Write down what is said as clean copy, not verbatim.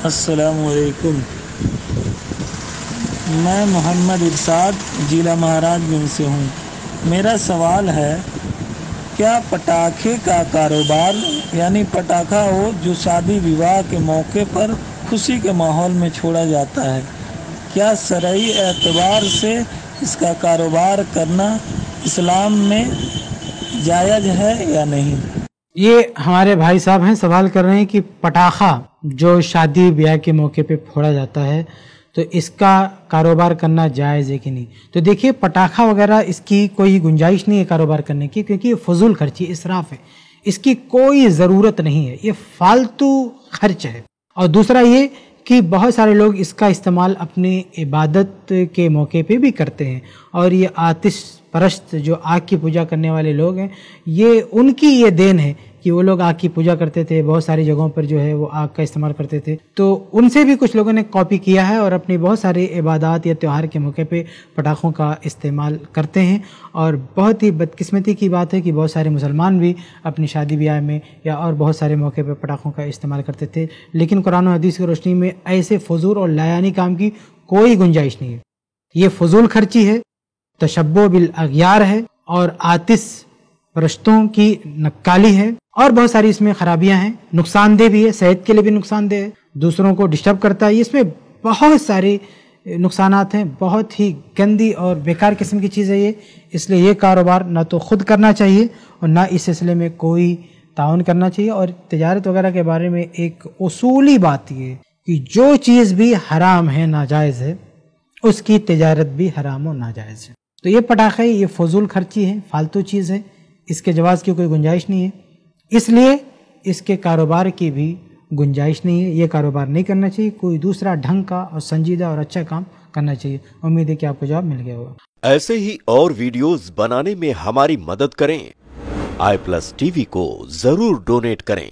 अस्सलाम वालेकुम। मैं मोहम्मद इरशाद जिला महाराजगंज से हूँ। मेरा सवाल है, क्या पटाखे का कारोबार यानी पटाखा हो जो शादी विवाह के मौके पर खुशी के माहौल में छोड़ा जाता है, क्या शरई एतबार से इसका कारोबार करना इस्लाम में जायज़ है या नहीं? ये हमारे भाई साहब हैं, सवाल कर रहे हैं कि पटाखा जो शादी ब्याह के मौके पे फोड़ा जाता है तो इसका कारोबार करना जायज़ है कि नहीं। तो देखिए, पटाखा वगैरह इसकी कोई गुंजाइश नहीं है कारोबार करने की, क्योंकि ये फजूल खर्ची इसराफ है, इसकी कोई ज़रूरत नहीं है, ये फालतू खर्च है। और दूसरा ये कि बहुत सारे लोग इसका इस्तेमाल अपनी इबादत के मौके पे भी करते हैं, और ये आतिश परस्त जो आग की पूजा करने वाले लोग हैं, ये उनकी ये देन है कि वो लोग आग की पूजा करते थे, बहुत सारी जगहों पर जो है वो आग का इस्तेमाल करते थे। तो उनसे भी कुछ लोगों ने कॉपी किया है और अपनी बहुत सारी इबादत या त्यौहार के मौके पे पटाखों का इस्तेमाल करते हैं। और बहुत ही बदकिस्मती की बात है कि बहुत सारे मुसलमान भी अपनी शादी ब्याह में या और बहुत सारे मौके पे पटाखों का इस्तेमाल करते थे, लेकिन कुरान और हदीस की रोशनी में ऐसे फजूल और लायानी काम की कोई गुंजाइश नहीं है। ये फजूल खर्ची है, तशब्बो बिल अगयार है और आतिश परस्तों की नक्काली है, और बहुत सारी इसमें खराबियां हैं, नुकसानदेह भी है, सेहत के लिए भी नुकसानदेह है, दूसरों को डिस्टर्ब करता है, इसमें बहुत सारे नुकसानात हैं, बहुत ही गंदी और बेकार किस्म की चीज़ है ये। इसलिए ये कारोबार ना तो खुद करना चाहिए और ना इस सिलसिले में कोई ताउन करना चाहिए। और तिजारत वगैरह के बारे में एक उसूली बात ये कि जो चीज़ भी हराम है, नाजायज़ है, उसकी तिजारत भी हराम और नाजायज़ है। तो ये पटाखे, ये फजूल खर्ची है, फालतू चीज़ है, इसके जवाज़ की कोई गुंजाइश नहीं है, इसलिए इसके कारोबार की भी गुंजाइश नहीं है। ये कारोबार नहीं करना चाहिए, कोई दूसरा ढंग का और संजीदा और अच्छा काम करना चाहिए। उम्मीद है कि आपको जवाब मिल गया होगा। ऐसे ही और वीडियोस बनाने में हमारी मदद करें। iPlus TV को जरूर डोनेट करें।